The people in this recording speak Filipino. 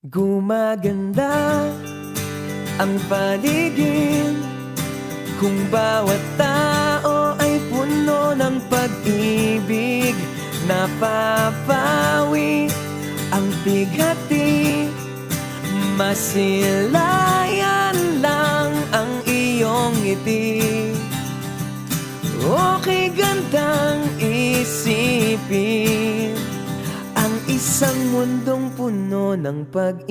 Gumaganda ang paligid kung bawat tao ay puno ng pag-ibig. Napapawi ang bighati, masilayan lang ang iyong ngiti. Okay gandang isipin ang isang mundong puno ng pag-ibig.